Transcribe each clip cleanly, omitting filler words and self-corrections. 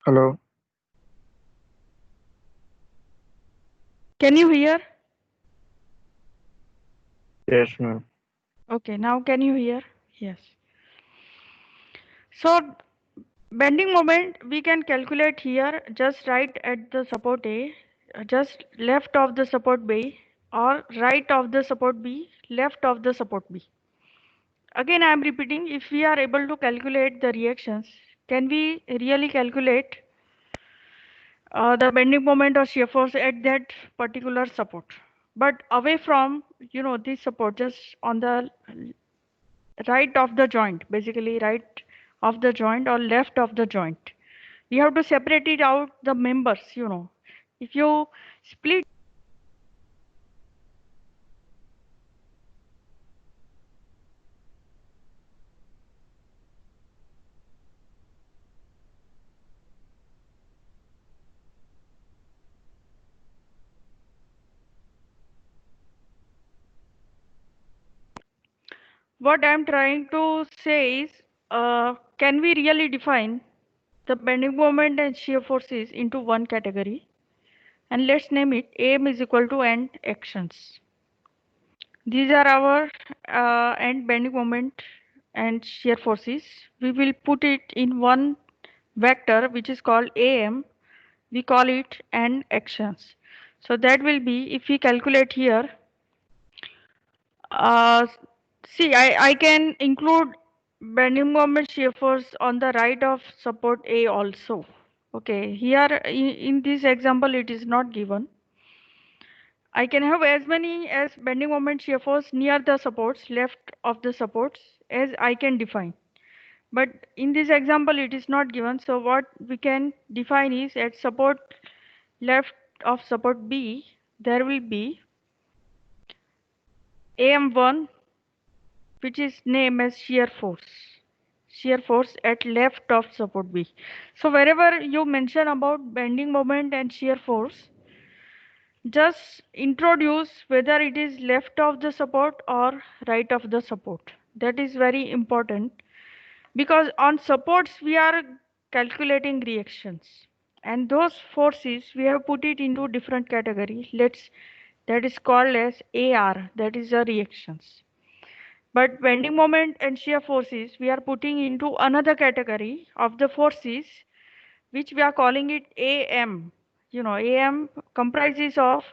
Hello. Can you hear? Yes, ma'am. Okay, now can you hear? Yes. So bending moment we can calculate here just right at the support A, just left of the support B, or right of the support B, left of the support B. Again, I am repeating, if we are able to calculate the reactions, can we really calculate the bending moment or shear force at that particular support? But away from, this support, just on the right of the joint, basically right of the joint or left of the joint. We have to separate it out the members. If you split, what I'm trying to say is, can we really define the bending moment and shear forces into one category? And let's name it AM is equal to end actions. These are our end bending moment and shear forces. We will put it in one vector which is called AM. We call it end actions. So that will be, if we calculate here, uh, see, I can include bending moment shear force on the right of support A also. Okay, here in this example it is not given. I can have as many as bending moment shear force near the supports, left of the supports, as I can define. But in this example, it is not given. So what we can define is, at support left of support B, there will be AM1, which is named as shear force. Shear force at left of support B. So wherever you mention about bending moment and shear force, just introduce whether it is left of the support or right of the support. That is very important, because on supports we are calculating reactions, and those forces we have put it into different category. That is called as AR, that is the reactions. But bending moment and shear forces we are putting into another category of the forces, which we are calling it AM. AM comprises of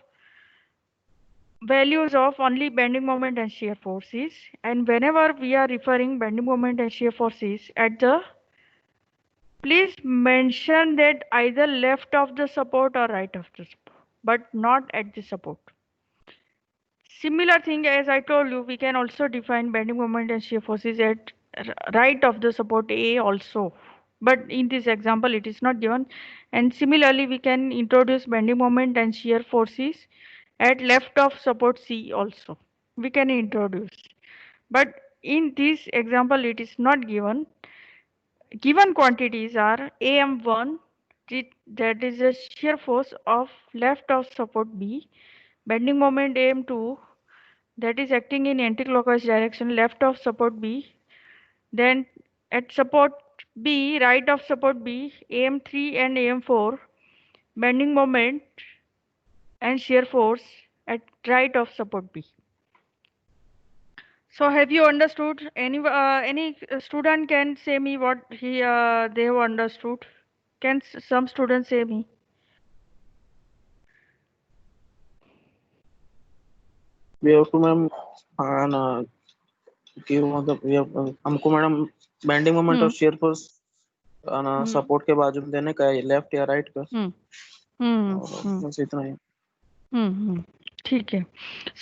values of only bending moment and shear forces, and whenever we are referring bending moment and shear forces at the, please mention that either left of the support or right of the support, but not at the support. Similar thing, as I told you, we can also define bending moment and shear forces at right of the support A also. But in this example, it is not given. And similarly, we can introduce bending moment and shear forces at left of support C also. We can introduce. But in this example, it is not given. Given quantities are AM1, that is a shear force of left of support B, bending moment AM2, that is acting in anticlockwise direction left of support B, then at support B, right of support B, AM3 and AM4, bending moment and shear force at right of support B. So have you understood? Any student can say me what they have understood? Can some students say me? We have to, ma'am, and give मतलब we have हमको madam bending moment और Hmm. Shear force Hmm. Support के बाजू में देने का है, left या राइट का, Hmm. Hmm. और Hmm. बस इतना ही. हम्म. ठीक है.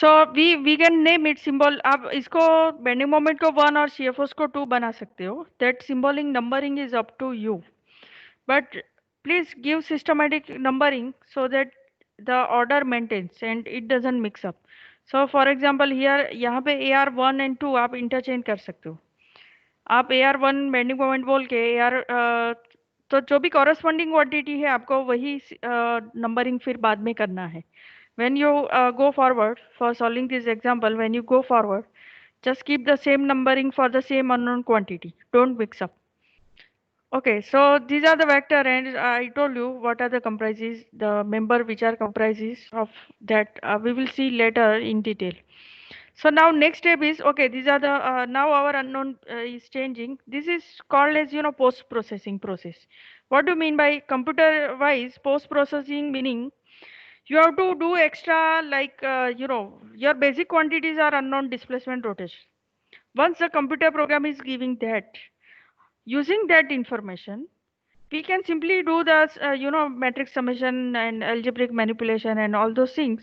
So we can name it symbol. आप इसको बेंडिंग मोमेंट को 1 और CFOs को 2 बना सकते हो. That symbolling numbering is up to you, but please give systematic numbering so that the order maintains and it doesn't mix up. So for example here, यहाँ पे AR1 एंड 2 आप interchange कर सकते हो. आप AR1 बेंडिंग मोमेंट बोल के AR, तो जो भी कॉरेस्पॉन्डिंग क्वांटिटी है आपको वही नंबरिंग फिर बाद में करना है. When you go forward for solving this example, when you go forward, just keep the same numbering for the same unknown quantity. Don't mix up. Okay, so these are the vector, and I told you what are the comprises, the member which are comprises of that. We will see later in detail. So now next step is, okay, these are the now our unknown is changing. This is called as, post processing process. What do you mean by computer wise post processing? Meaning you have to do extra, like your basic quantities are unknown, displacement, rotation. Once the computer program is giving that, using that information, we can simply do the matrix summation and algebraic manipulation and all those things.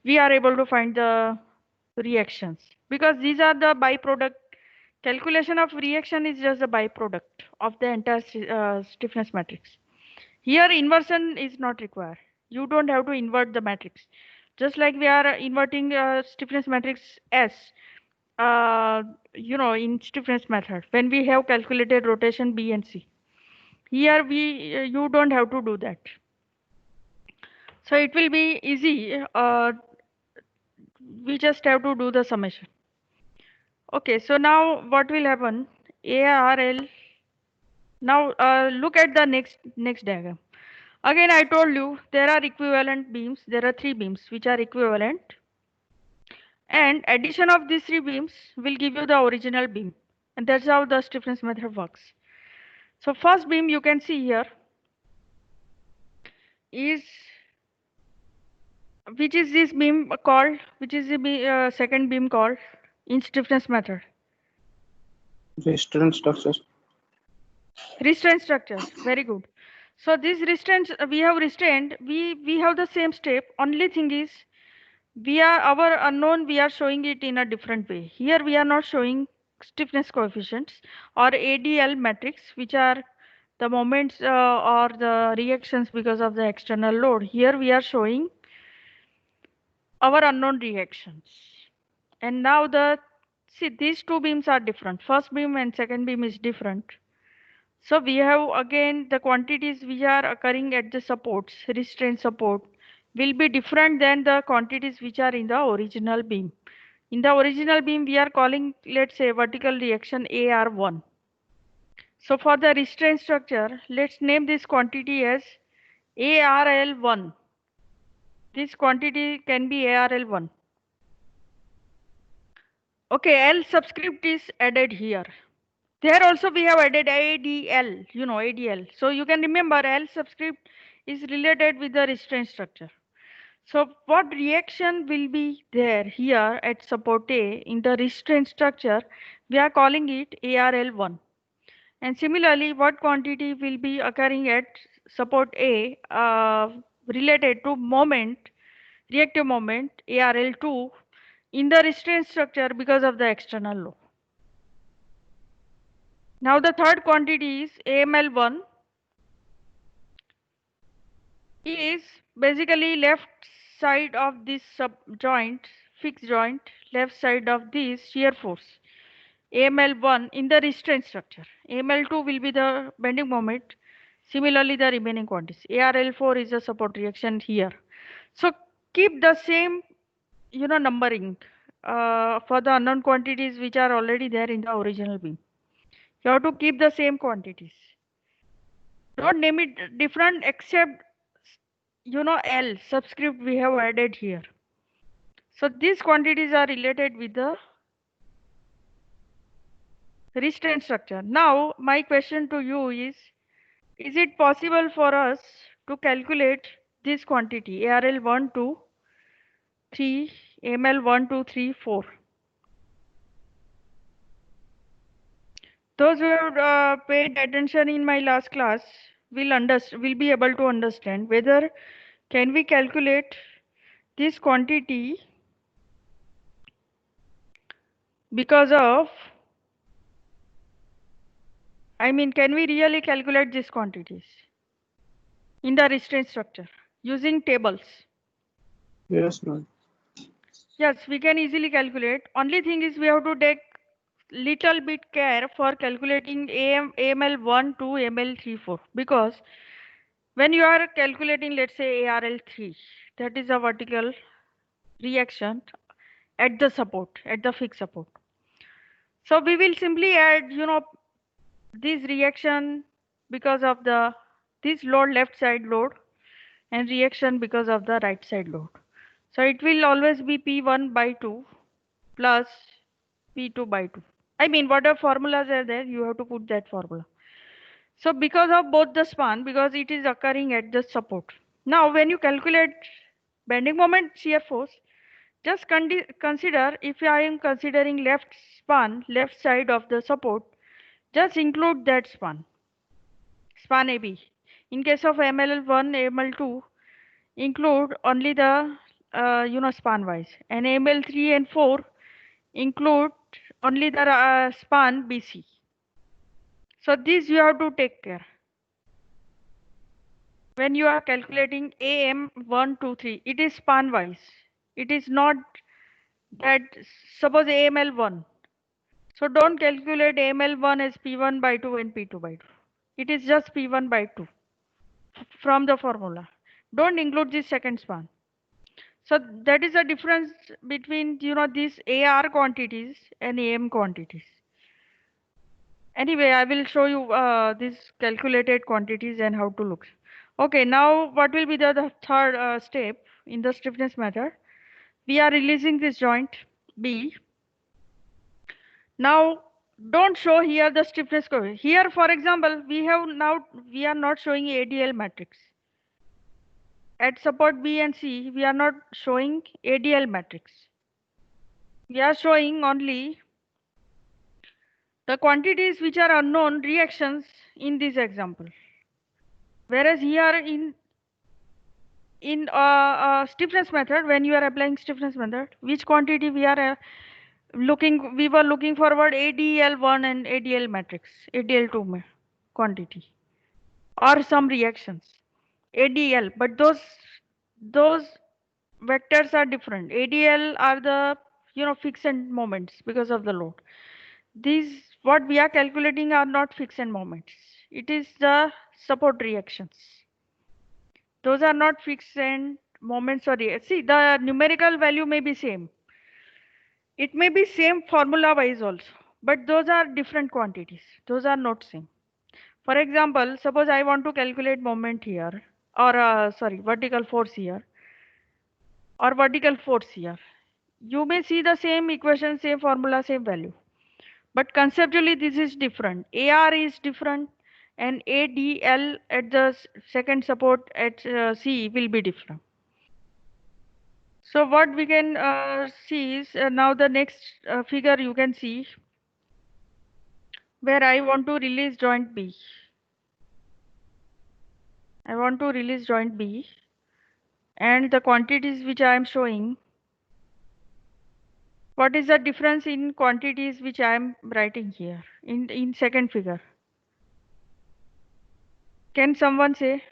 We are able to find the reactions, because these are the byproduct. Calculation of reaction is just a byproduct of the entire stiffness matrix. Here inversion is not required. You don't have to invert the matrix. Just like we are inverting stiffness matrix S, uh, in stiffness method, when we have calculated rotation B and C. Here you don't have to do that. So it will be easy. We just have to do the summation. Okay, so now what will happen? ARL. Now look at the next diagram. Again, I told you there are equivalent beams. There are three beams which are equivalent, and addition of these three beams will give you the original beam, and that's how the stiffness method works. So first beam you can see here is, which is this beam called, which is the second beam called in stiffness method? Restraint structures. Restraint structures. Very good. So these restraints, we have restrained, we have the same step. Only thing is, we are our unknown, we are showing it in a different way. Here we are not showing stiffness coefficients or ADL matrix, which are the moments or the reactions because of the external load. Here we are showing our unknown reactions. And now see, these two beams are different. First beam and second beam is different. So we have again the quantities which are occurring at the supports, restraint support, will be different than the quantities which are in the original beam. In the original beam, we are calling, let's say, vertical reaction AR1. So for the restraint structure, let's name this quantity as ARL1. This quantity can be ARL1. Okay, L subscript is added here. There also we have added ADL, ADL. So you can remember L subscript is related with the restraint structure. So what reaction will be there here at support A in the restraint structure, we are calling it ARL1. And similarly, what quantity will be occurring at support A related to moment, reactive moment ARL2 in the restraint structure because of the external load. Now the third quantity is AML1, is basically left side of this sub joint, fixed joint, left side of this shear force. AML1 in the restraint structure. AML2 will be the bending moment. Similarly, the remaining quantities. ARL4 is a support reaction here. So keep the same, numbering for the unknown quantities which are already there in the original beam. You have to keep the same quantities. Don't name it different except, L subscript we have added here. So these quantities are related with the restraint structure. Now my question to you is it possible for us to calculate this quantity ARL1, 2, 3, ML1, 2, 3, 4? Those who have paid attention in my last class will be able to understand whether can we calculate this quantity because of, can we really calculate these quantities in the restraint structure using tables? Yes, ma'am. Yes, we can easily calculate. Only thing is we have to take little bit care for calculating AML1, 2, ML3, 4, because when you are calculating, let's say ARL3, that is a vertical reaction at the support, at the fixed support. So we will simply add, this reaction because of the this load, left side load, and reaction because of the right side load. So it will always be P1 by 2 plus P2 by 2. I mean, whatever formulas are there, you have to put that formula. So because of both the span, because it is occurring at the support. Now, when you calculate bending moment shear force, just consider, if I am considering left span, left side of the support, just include that span AB. In case of ML1, ML2, include only the span wise, and ML3 and 4 include only the span BC. So this you have to take care when you are calculating AM1, 2, 3. It is span wise. It is not that, suppose AML1. So don't calculate AML1 as P1 by 2 and P2 by 2. It is just P1 by 2 from the formula. Don't include this second span. So that is the difference between these AR quantities and AM quantities. Anyway, I will show you these calculated quantities and how to look. Okay, now what will be the third step in the stiffness method? We are releasing this joint B. Now don't show here the stiffness curve. Here, for example, we are not showing ADL matrix. At support B and C, we are not showing ADL matrix. We are showing only the quantities which are unknown reactions in this example. Whereas here in stiffness method, when you are applying stiffness method, which quantity we are we were looking forward ADL1 and ADL matrix, ADL2 quantity, or some reactions, ADL, but those vectors are different. ADL are the fixed moments because of the load. These what we are calculating are not fixed moments. It is the support reactions. Those are not fixed moments. Sorry, see, the numerical value may be same. It may be same formula wise also, but those are different quantities. Those are not same. For example, suppose I want to calculate moment here, or sorry, vertical force here, or vertical force here. You may see the same equation, same formula, same value. But conceptually, this is different. AR is different, and ADL at the second support at C will be different. So what we can see is now the next figure you can see where I want to release joint B. I want to release joint B, and the quantities which I am showing. What is the difference in quantities which I am writing here in second figure? Can someone say?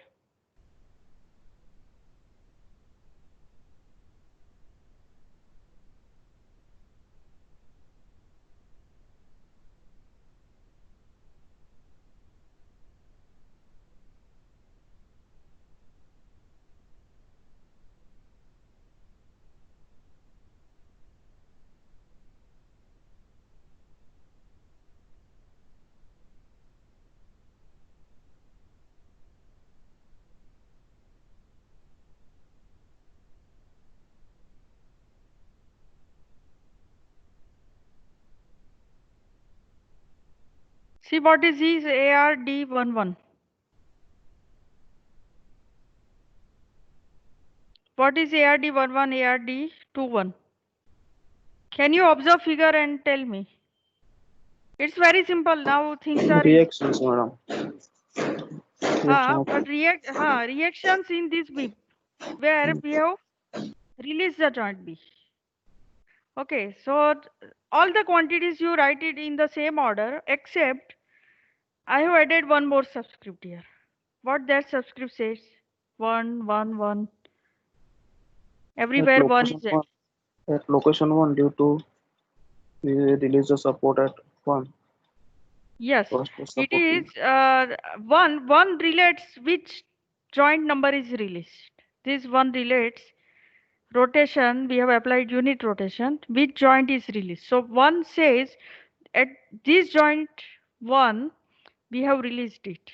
See what is this ARD11? What is ARD11, ARD21? Can you observe figure and tell me? It's very simple. Now things are Reactions, madam. but reactions in this B, where we have released the joint B. Okay, so all the quantities you write it in the same order, except I have added one more subscript here. What that subscript says? 1, 1, 1. Everywhere 1 is there. At location 1, due to we release the support at 1. Yes, it is 1 relates which joint number is released. This 1 relates rotation, we have applied unit rotation, which joint is released. So 1 says at this joint 1, we have released it.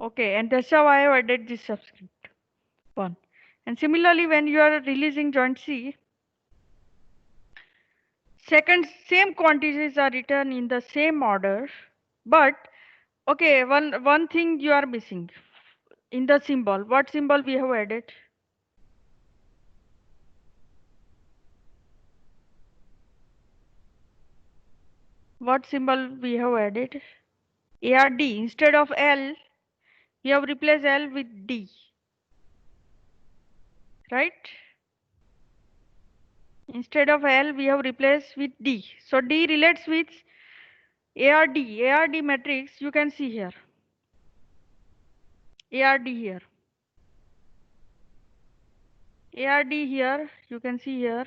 Okay, and that's how I have added this subscript 1. And similarly, when you are releasing joint C, second same quantities are written in the same order, but okay, one thing you are missing in the symbol. What symbol we have added? What symbol we have added? ARD. Instead of L, we have replaced L with D, right? Instead of L, we have replaced with D. So D relates with ARD. ARD matrix you can see here. ARD here. ARD here, you can see here.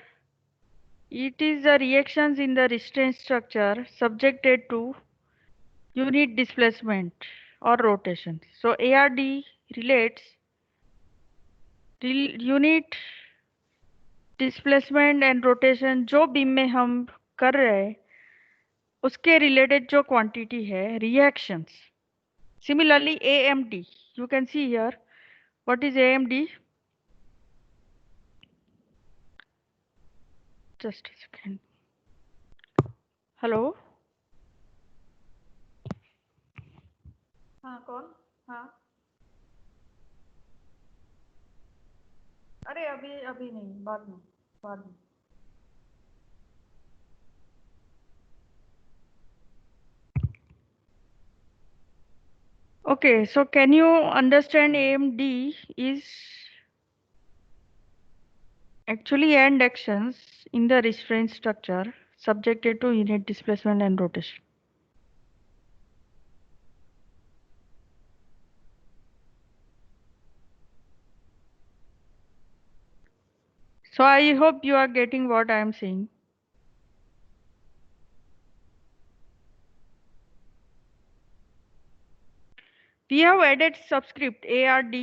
It is the reactions in the restraint structure subjected to unit displacement or rotation. So ARD relates unit displacement and rotation जो beam में हम कर रहे हैं उसके related जो quantity है reactions similarly AMD you can see here what is AMD just a second hello हाँ कौन हाँ अरे अभी अभी नहीं बाद में okay so can you understand AMD is actually end actions in the restraint structure subjected to unit displacement and rotation. So I hope you are getting what I am saying. We have added subscript ARD,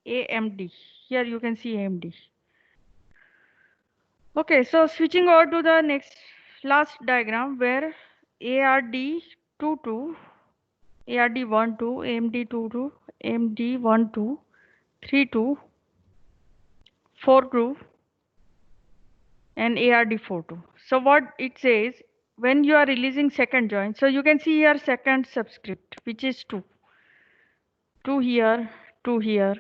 AMD. Here you can see AMD. Okay, so switching over to the next last diagram where ARD 2 ARD 1 2, AMD 2 2, AMD 1 2, 3 2, 4 2, and ARD 4 2. So what it says when you are releasing second joint, so you can see here second subscript which is 2. 2 here, 2 here,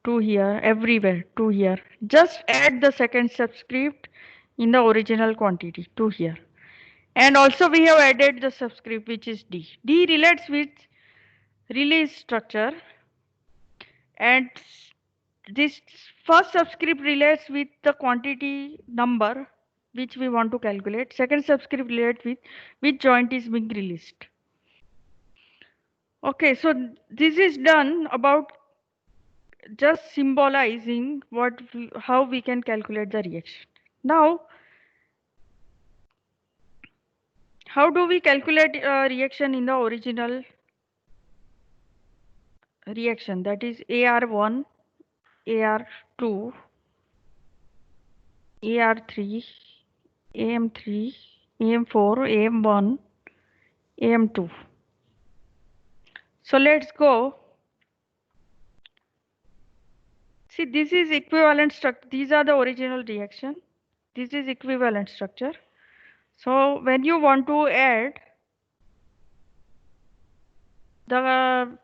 2 here, everywhere, 2 here. Just add the second subscript in the original quantity, 2 here. And also we have added the subscript which is D. D relates with release structure and this first subscript relates with the quantity number which we want to calculate. Second subscript relates with which joint is being released. Okay, so this is done about just symbolizing how we can calculate the reaction. Now, how do we calculate reaction in the original reaction, that is AR1, AR2, AR3, AM3, AM4, AM1, AM2. So let's go. See, this is equivalent structure. These are the original reaction. This is equivalent structure. So when you want to add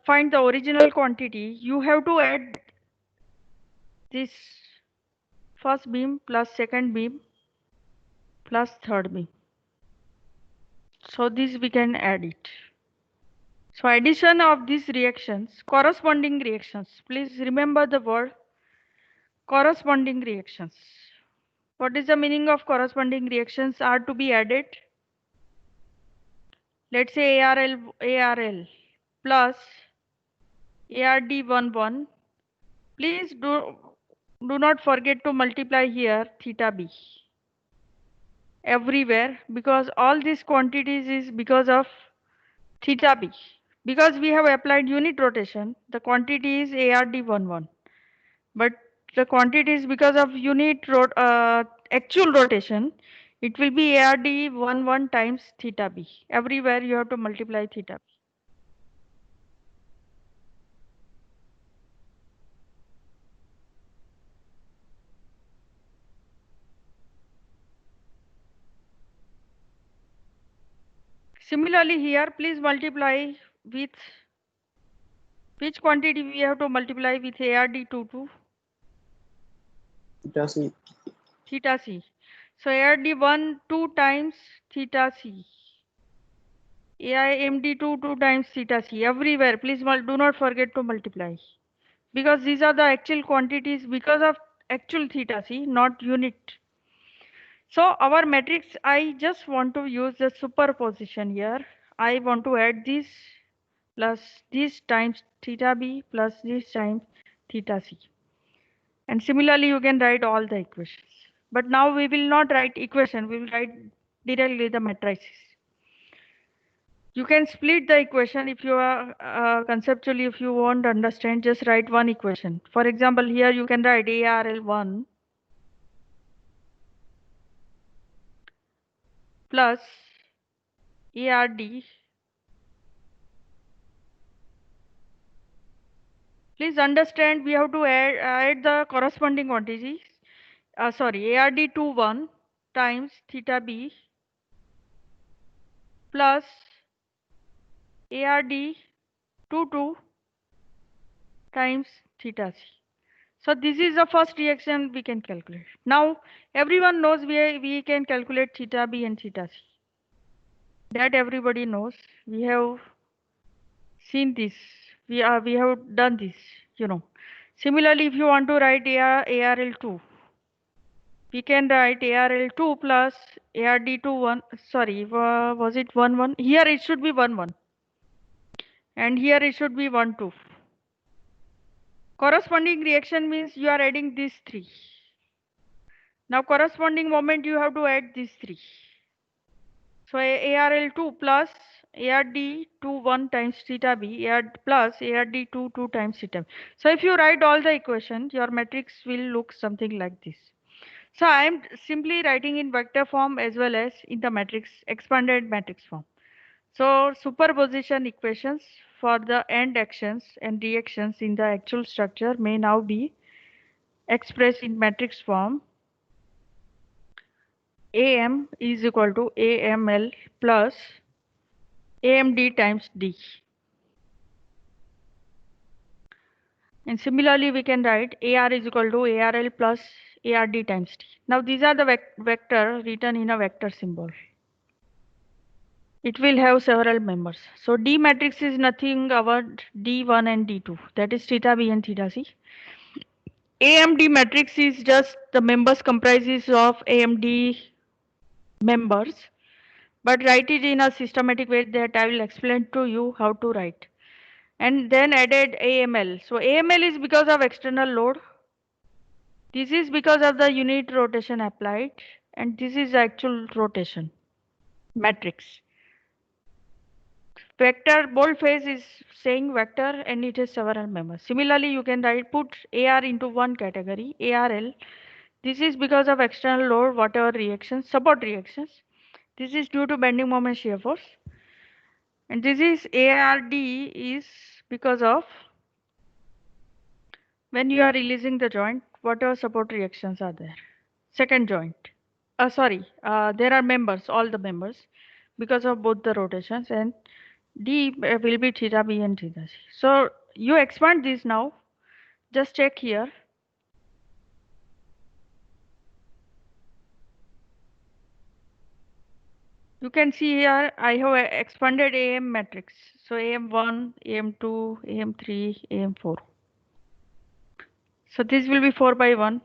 find the original quantity, you have to add this first beam plus second beam plus third beam. So this we can add it. So addition of these reactions, corresponding reactions. Please remember the word corresponding reactions. What is the meaning of corresponding reactions are to be added? Let's say ARL plus ARD11. Please do not forget to multiply here theta B everywhere because all these quantities is because of theta B. Because we have applied unit rotation, the quantity is ARD11. But the quantity is because of actual rotation, it will be ARD11 times theta B. Everywhere you have to multiply theta B. Similarly here, please multiply with which quantity we have to multiply with ARD22 theta c. theta c. So ARD1 2 times theta c. AIMD2 2 times theta c. Everywhere, please do not forget to multiply. Because these are the actual quantities because of actual theta c, not unit. So our matrix, I just want to use the superposition here. I want to add this plus this times theta b plus this times theta c. And similarly, you can write all the equations. But now we will not write equation, we will write directly the matrices. You can split the equation if you are conceptually, if you want to understand, just write one equation. For example, here you can write ARL1 plus ARD. Please understand we have to add the corresponding quantities. Sorry, ARD21 times theta b plus ARD22 times theta c. So this is the first reaction we can calculate. Now everyone knows we can calculate theta b and theta c. That everybody knows. We have seen this. We have done this, you know. Similarly, if you want to write ARL2, we can write ARL2 plus ARD2 1. Sorry, was it 1 1? Here it should be 1 1. And here it should be 1 2. Corresponding reaction means you are adding these three. Now corresponding moment you have to add these three. So ARL2 plus ARD2 1 times theta b plus ARD2 2 times theta b. So if you write all the equations, your matrix will look something like this. So I am simply writing in vector form as well as in the matrix, expanded matrix form. So superposition equations for the end actions and reactions in the actual structure may now be expressed in matrix form. AM is equal to AML plus AMD times D. And similarly, we can write AR is equal to ARL plus ARD times D. Now these are the vector written in a vector symbol. It will have several members. So D matrix is nothing about D1 and D2. That is theta B and theta C. AMD matrix is just the members comprises of AMD members. But write it in a systematic way that I will explain to you how to write. And then added AML. So AML is because of external load. This is because of the unit rotation applied. And this is actual rotation matrix. Vector boldface is saying vector and it has several members. Similarly, you can put AR into one category, ARL. This is because of external load, whatever reactions, support reactions. This is due to bending moment shear force. And this is ARD is because of when you are releasing the joint, whatever support reactions are there. Second joint. There are members, all the members, because of both the rotations, and D will be theta B and theta C. So you expand this now. Just check here. You can see here I have expanded AM matrix. So AM1, AM2, AM3, AM4. So this will be 4 by 1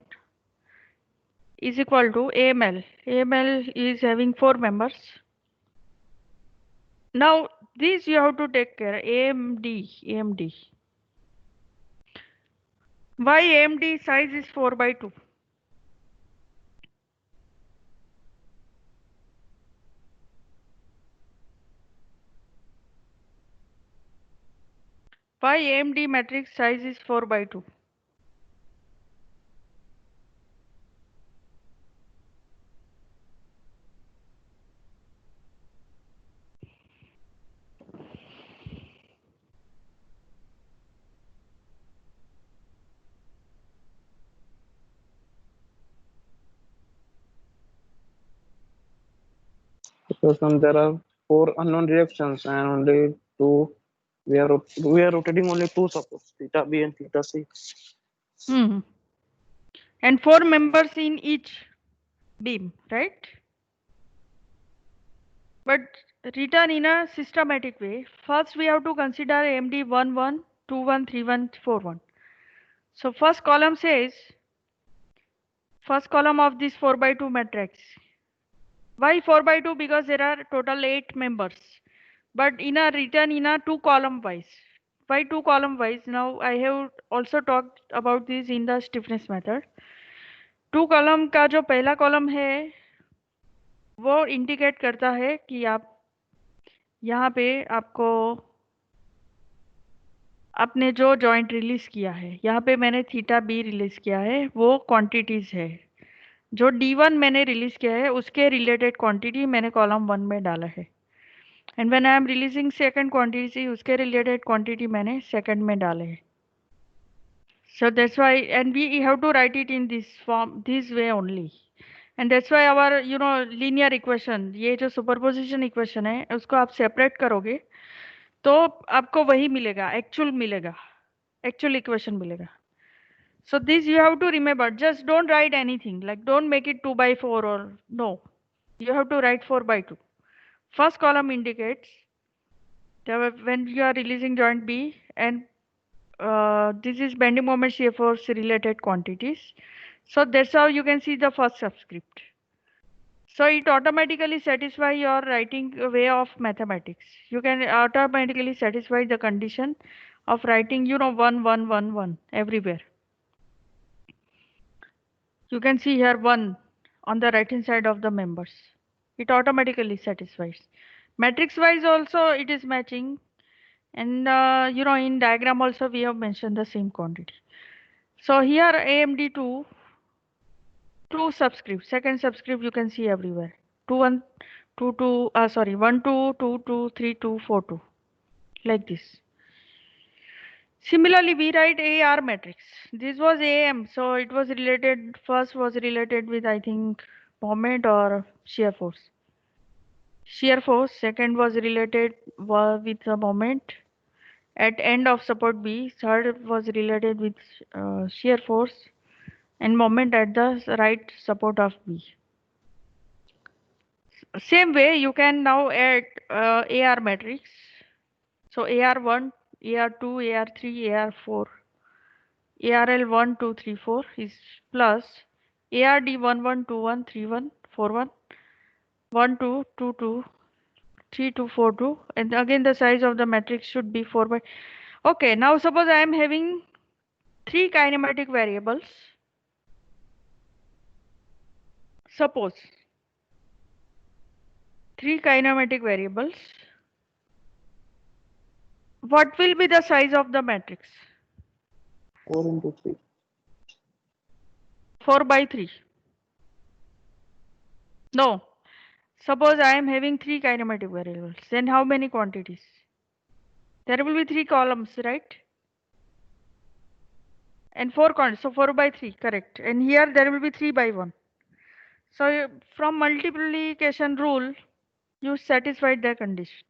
is equal to AML. AML is having 4 members. Now this you have to take care. AMD. Why AMD size is 4 by 2? Why AMD matrix size is 4 by 2? Because there are 4 unknown directions and only two. We are rotating only two supports, theta B and theta C. Hmm. And 4 members in each beam, right? But written in a systematic way. First, we have to consider AMD 1, 1, 2, 1, 3, 1, 4, 1. So first column says, first column of this 4 by 2 matrix. Why 4 by 2? Because there are total 8 members. But in a written in a 2 column wise. Why 2 column wise? Now I have also talked about this in the stiffness method. 2 column का जो पहला column है वो indicate करता है कि आप यहाँ पे आपको आपने जो जॉइंट रिलीज किया है, यहाँ पे मैंने थीटा बी रिलीज किया है, वो क्वांटिटीज है। जो D1 मैंने रिलीज किया है उसके रिलेटेड क्वांटिटी मैंने कॉलम 1 में डाला है। And when I am releasing second quantity, उसके रिलेटेड क्वांटिटी मैंने सेकंड में डाले हैं। So that's why, and we have to write it in this form, this way only. And that's why our, linear equation, ये जो superposition equation है, उसको आप separate करोगे, तो आपको वही मिलेगा, actual equation मिलेगा. So this you have to remember. Just don't write anything, like don't make it 2 by 4 or no. You have to write 4 by 2. First column indicates when you are releasing joint B, and this is bending moment shear force related quantities. So that's how you can see the first subscript. So it automatically satisfies your writing way of mathematics. You can automatically satisfy the condition of writing, 1, 1, 1, 1 everywhere. You can see here 1 on the right hand side of the members. It automatically satisfies. Matrix wise also it is matching. And in diagram also we have mentioned the same quantity. So here AMD2, 2 subscript, second subscript you can see everywhere. 2, 1, 2, 2, 1, 2, 2, 2, 3, 2, 4, 2, like this. Similarly, we write AR matrix. This was AM, so it was related, first was related with, I think, moment or shear force. Shear force, second was related with the moment at end of support B, third was related with shear force and moment at the right support of B. Same way, you can now add AR matrix. So AR1, AR2, AR3, AR4. ARL1, 2, 3, 4 is plus ARD1, 1, 2, 1, 3, 1, 4, 1, 1, 2, 2, 2, 3, 2, 4, 2. And again, the size of the matrix should be 4 by. Okay, now suppose I am having 3 kinematic variables. Suppose 3 kinematic variables. What will be the size of the matrix? 4 into 3. 4 by 3. No. Suppose I am having 3 kinematic variables. Then how many quantities? There will be 3 columns, right? And 4 quantities. So 4 by 3, correct. And here there will be 3 by 1. So from multiplication rule, you satisfied the condition.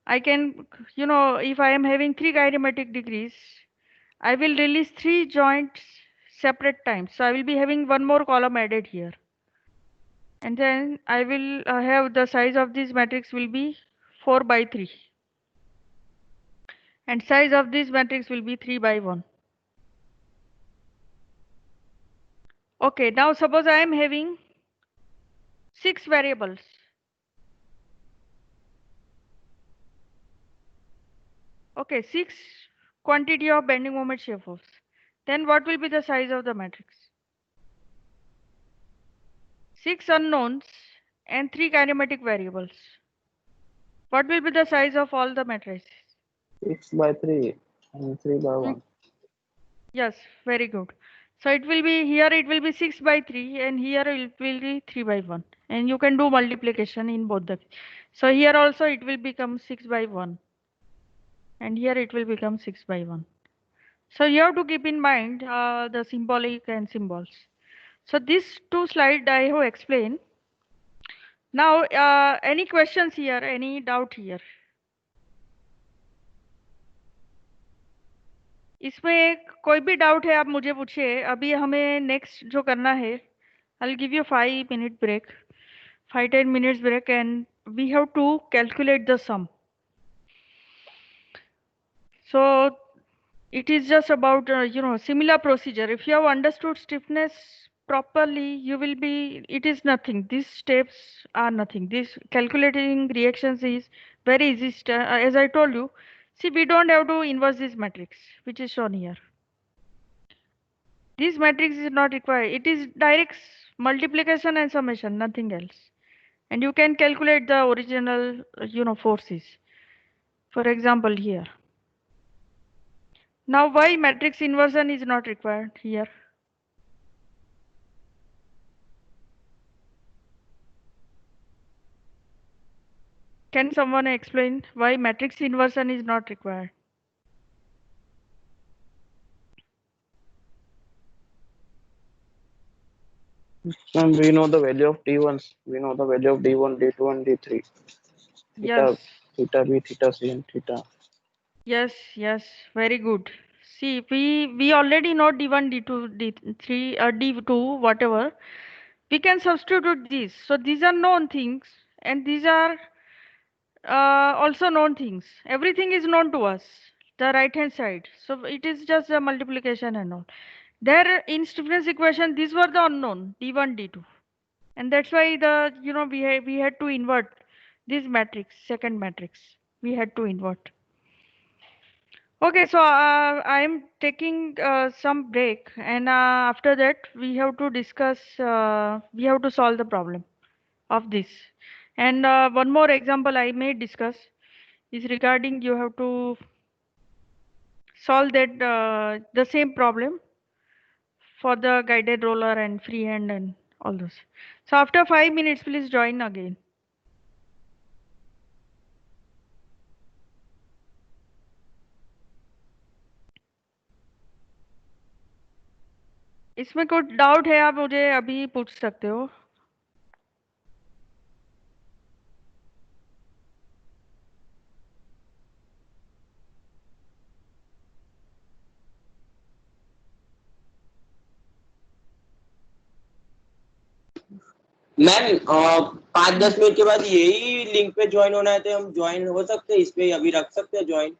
I can, if I am having 3 kinematic degrees, I will release 3 joints separate times. So I will be having one more column added here. And then I will have the size of this matrix will be 4 by 3. And size of this matrix will be 3 by 1. Okay, now suppose I am having 6 variables. Okay, 6 quantity of bending moment shear force. Then what will be the size of the matrix? 6 unknowns and 3 kinematic variables. What will be the size of all the matrices? 6 by 3 and 3 by 1. Yes, very good. So it will be here, it will be 6 by 3 and here it will be 3 by 1. And you can do multiplication in both the. So here also it will become 6 by 1. And here it will become 6 by 1. So you have to keep in mind the symbolic and symbols. So these 2 slides I have explained. Now, any questions here? Any doubt here? इसमें कोई भी doubt है आप मुझे पूछिए. अभी हमें next जो करना है, I'll give you 5-minute break, 5-10 minutes break, and we have to calculate the sum. So it is just about similar procedure. If you have understood stiffness properly, you will be, it is nothing, these steps are nothing. This calculating reactions is very easy. As I told you, see, we don't have to inverse this matrix which is shown here. This matrix is not required. It is direct multiplication and summation, nothing else. And you can calculate the original forces. For example, here. Now, why matrix inversion is not required here? Can someone explain why matrix inversion is not required? Ma'am, we know the value of D1s. We know the value of D1, D2, and D3. Yes, Theta, theta B, theta C, and theta. yes, very good. See, we already know D1, D2, D3, D2, whatever. We can substitute these. So these are known things, and these are also known things. Everything is known to us, the right hand side. So it is just a multiplication and all. There in stiffness equation, these were the unknown, D1, D2. And that's why the, we had to invert this matrix, second matrix. We had to invert. Okay, so I am taking some break, and after that we have to discuss, we have to solve the problem of this. And one more example I may discuss is regarding you have to solve that the same problem for the guided roller and freehand and all those. So after 5 minutes, please join again. इसमें कोई doubt है आप मुझे अभी पूछ सकते हो. Ma'am 5-10 minute के बाद यही लिंक पे ज्वाइन होना है तो हम ज्वाइन हो सकते हैं, इस पे अभी रख सकते हैं ज्वाइन.